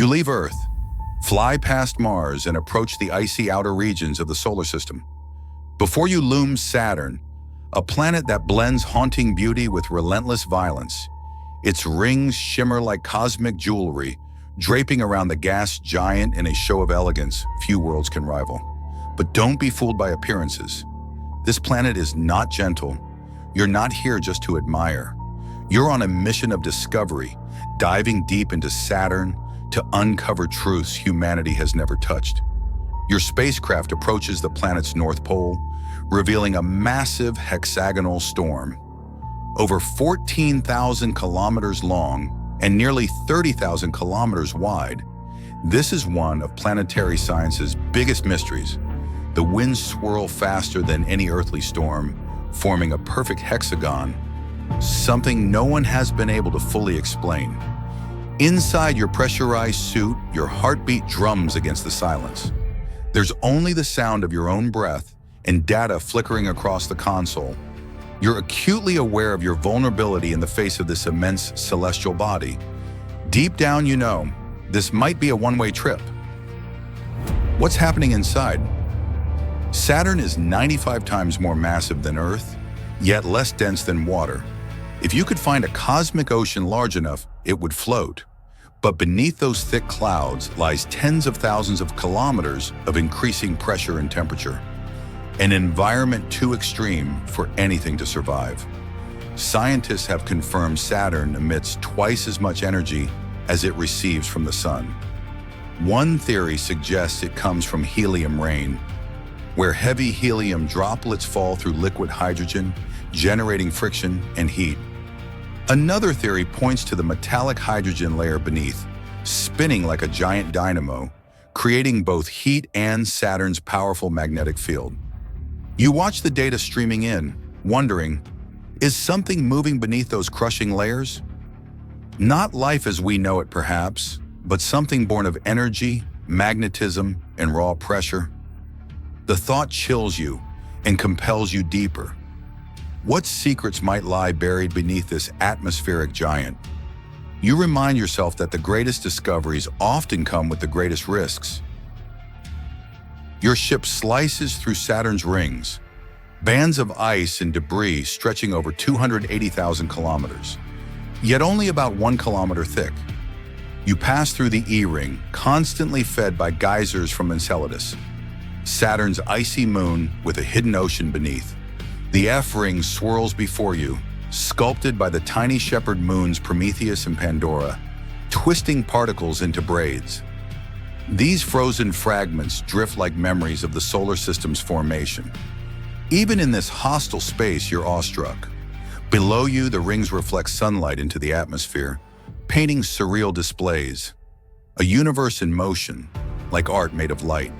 You leave Earth, fly past Mars, and approach the icy outer regions of the solar system. Before you looms Saturn, a planet that blends haunting beauty with relentless violence. Its rings shimmer like cosmic jewelry, draping around the gas giant in a show of elegance few worlds can rival. But don't be fooled by appearances. This planet is not gentle. You're not here just to admire. You're on a mission of discovery, diving deep into Saturn to uncover truths humanity has never touched. Your spacecraft approaches the planet's North Pole, revealing a massive hexagonal storm. Over 14,000 kilometers long and nearly 30,000 kilometers wide, this is one of planetary science's biggest mysteries. The winds swirl faster than any earthly storm, forming a perfect hexagon, something no one has been able to fully explain. Inside your pressurized suit, your heartbeat drums against the silence. There's only the sound of your own breath and data flickering across the console. You're acutely aware of your vulnerability in the face of this immense celestial body. Deep down, you know, this might be a one-way trip. What's happening inside? Saturn is 95 times more massive than Earth, yet less dense than water. If you could find a cosmic ocean large enough, it would float. But beneath those thick clouds lies tens of thousands of kilometers of increasing pressure and temperature. An environment too extreme for anything to survive. Scientists have confirmed Saturn emits twice as much energy as it receives from the sun. One theory suggests it comes from helium rain, where heavy helium droplets fall through liquid hydrogen, generating friction and heat. Another theory points to the metallic hydrogen layer beneath, spinning like a giant dynamo, creating both heat and Saturn's powerful magnetic field. You watch the data streaming in, wondering, is something moving beneath those crushing layers? Not life as we know it, perhaps, but something born of energy, magnetism, and raw pressure. The thought chills you and compels you deeper. What secrets might lie buried beneath this atmospheric giant? You remind yourself that the greatest discoveries often come with the greatest risks. Your ship slices through Saturn's rings, bands of ice and debris stretching over 280,000 kilometers, yet only about 1 kilometer thick. You pass through the E-ring, constantly fed by geysers from Enceladus, Saturn's icy moon with a hidden ocean beneath. The F-ring swirls before you, sculpted by the tiny shepherd moons Prometheus and Pandora, twisting particles into braids. These frozen fragments drift like memories of the solar system's formation. Even in this hostile space, you're awestruck. Below you, the rings reflect sunlight into the atmosphere, painting surreal displays. A universe in motion, like art made of light.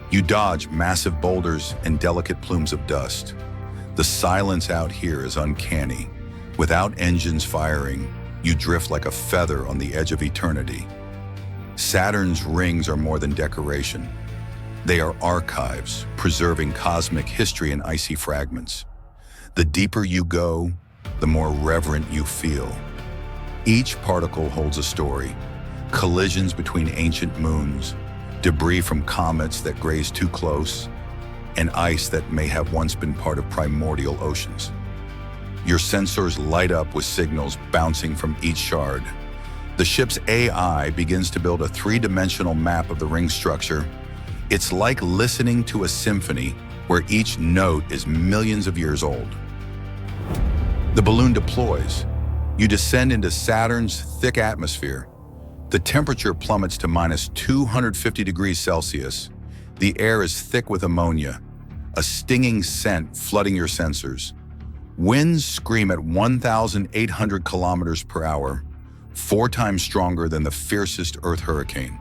You dodge massive boulders and delicate plumes of dust. The silence out here is uncanny. Without engines firing, you drift like a feather on the edge of eternity. Saturn's rings are more than decoration. They are archives, preserving cosmic history in icy fragments. The deeper you go, the more reverent you feel. Each particle holds a story. Collisions between ancient moons, debris from comets that graze too close, and ice that may have once been part of primordial oceans. Your sensors light up with signals bouncing from each shard. The ship's AI begins to build a three-dimensional map of the ring structure. It's like listening to a symphony where each note is millions of years old. The balloon deploys. You descend into Saturn's thick atmosphere. The temperature plummets to minus 250 degrees Celsius. The air is thick with ammonia, a stinging scent flooding your sensors. Winds scream at 1,800 kilometers per hour, 4 times stronger than the fiercest Earth hurricane.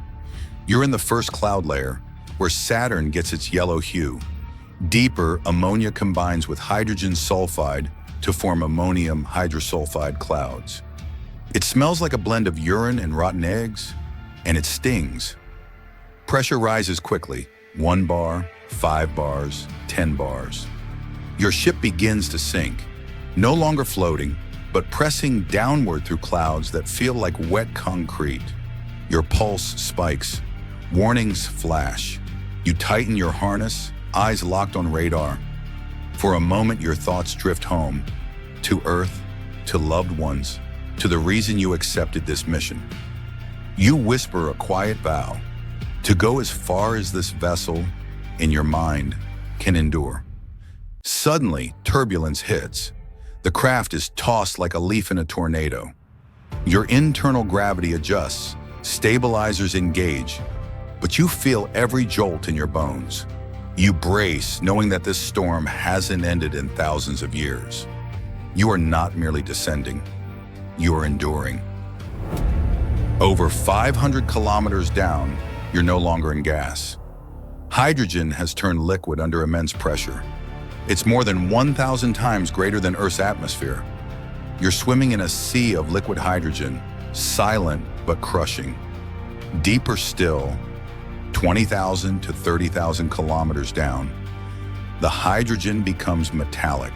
You're in the first cloud layer, where Saturn gets its yellow hue. Deeper, ammonia combines with hydrogen sulfide to form ammonium hydrosulfide clouds. It smells like a blend of urine and rotten eggs, and it stings. Pressure rises quickly, 1 bar, 5 bars, 10 bars. Your ship begins to sink, no longer floating, but pressing downward through clouds that feel like wet concrete. Your pulse spikes. Warnings flash. You tighten your harness, eyes locked on radar. For a moment, your thoughts drift home, to Earth, to loved ones, to the reason you accepted this mission. You whisper a quiet vow, to go as far as this vessel, in your mind, can endure. Suddenly, turbulence hits. The craft is tossed like a leaf in a tornado. Your internal gravity adjusts, stabilizers engage, but you feel every jolt in your bones. You brace, knowing that this storm hasn't ended in thousands of years. You are not merely descending, you are enduring. Over 500 kilometers down, you're no longer in gas. Hydrogen has turned liquid under immense pressure. It's more than 1,000 times greater than Earth's atmosphere. You're swimming in a sea of liquid hydrogen, silent but crushing. Deeper still, 20,000 to 30,000 kilometers down, the hydrogen becomes metallic.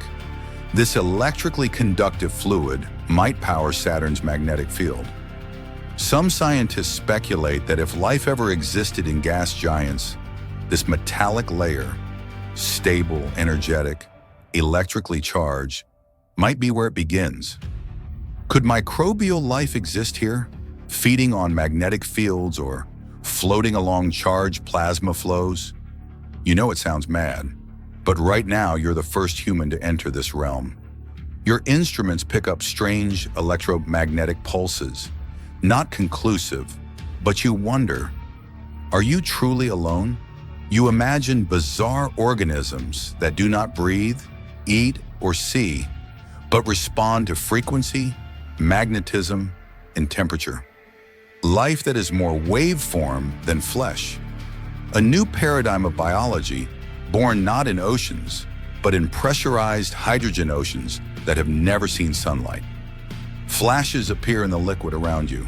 This electrically conductive fluid might power Saturn's magnetic field. Some scientists speculate that if life ever existed in gas giants, this metallic layer, stable, energetic, electrically charged, might be where it begins. Could microbial life exist here, feeding on magnetic fields or floating along charged plasma flows? You know it sounds mad, but right now you're the first human to enter this realm. Your instruments pick up strange electromagnetic pulses, not conclusive, but you wonder, are you truly alone? You imagine bizarre organisms that do not breathe, eat, or see, but respond to frequency, magnetism, and temperature. Life that is more waveform than flesh. A new paradigm of biology, born not in oceans, but in pressurized hydrogen oceans that have never seen sunlight. Flashes appear in the liquid around you,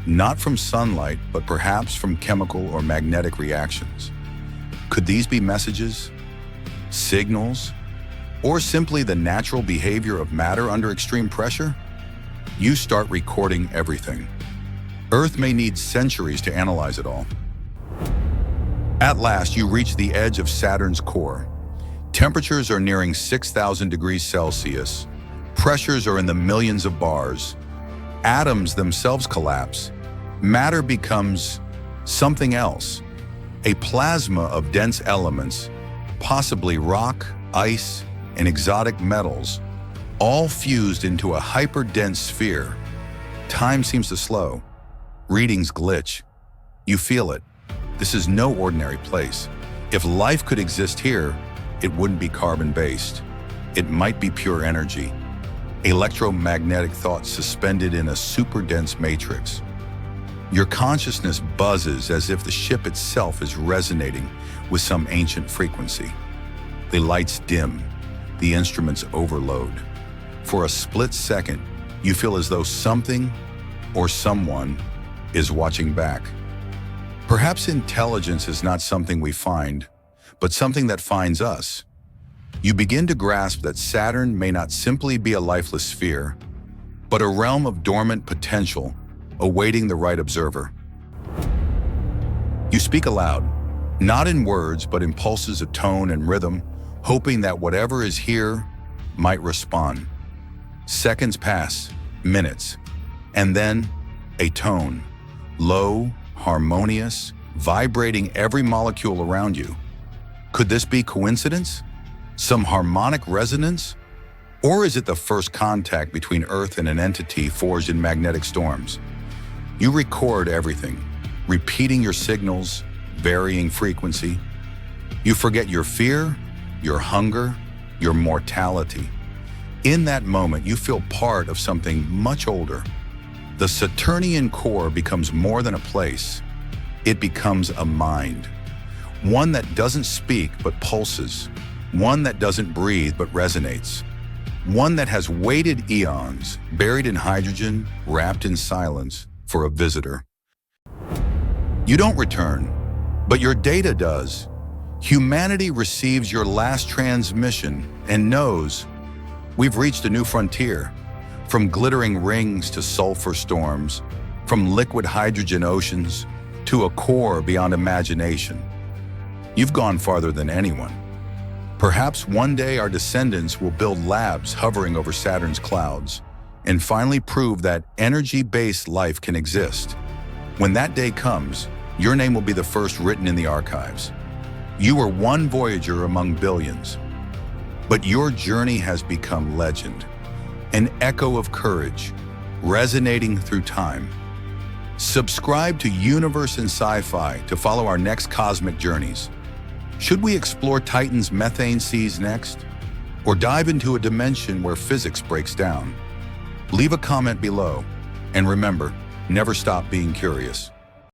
not from sunlight, but perhaps from chemical or magnetic reactions. Could these be messages, signals, or simply the natural behavior of matter under extreme pressure? You start recording everything. Earth may need centuries to analyze it all. At last, you reach the edge of Saturn's core. Temperatures are nearing 6,000 degrees Celsius. Pressures are in the millions of bars. Atoms themselves collapse. Matter becomes something else. A plasma of dense elements, possibly rock, ice, and exotic metals, all fused into a hyper-dense sphere. Time seems to slow. Readings glitch. You feel it. This is no ordinary place. If life could exist here, it wouldn't be carbon-based. It might be pure energy. Electromagnetic thought suspended in a super-dense matrix. Your consciousness buzzes as if the ship itself is resonating with some ancient frequency. The lights dim. The instruments overload. For a split second, you feel as though something or someone is watching back. Perhaps intelligence is not something we find, but something that finds us. You begin to grasp that Saturn may not simply be a lifeless sphere, but a realm of dormant potential awaiting the right observer. You speak aloud, not in words, but in pulses of tone and rhythm, hoping that whatever is here might respond. Seconds pass, minutes, and then a tone, low, harmonious, vibrating every molecule around you. Could this be coincidence? Some harmonic resonance? Or is it the first contact between Earth and an entity forged in magnetic storms? You record everything, repeating your signals, varying frequency. You forget your fear, your hunger, your mortality. In that moment, you feel part of something much older. The Saturnian core becomes more than a place. It becomes a mind. One that doesn't speak but pulses. One that doesn't breathe but resonates. One that has waited eons, buried in hydrogen, wrapped in silence, for a visitor. You don't return, but your data does. Humanity receives your last transmission and knows we've reached a new frontier. From glittering rings to sulfur storms, From liquid hydrogen oceans to a core beyond imagination. You've gone farther than anyone. Perhaps one day our descendants will build labs hovering over Saturn's clouds and finally prove that energy-based life can exist. When that day comes, your name will be the first written in the archives. You were one voyager among billions, but your journey has become legend, an echo of courage, resonating through time. Subscribe to Universe and Sci-Fi to follow our next cosmic journeys. Should we explore Titan's methane seas next? Or dive into a dimension where physics breaks down? Leave a comment below, and remember, never stop being curious.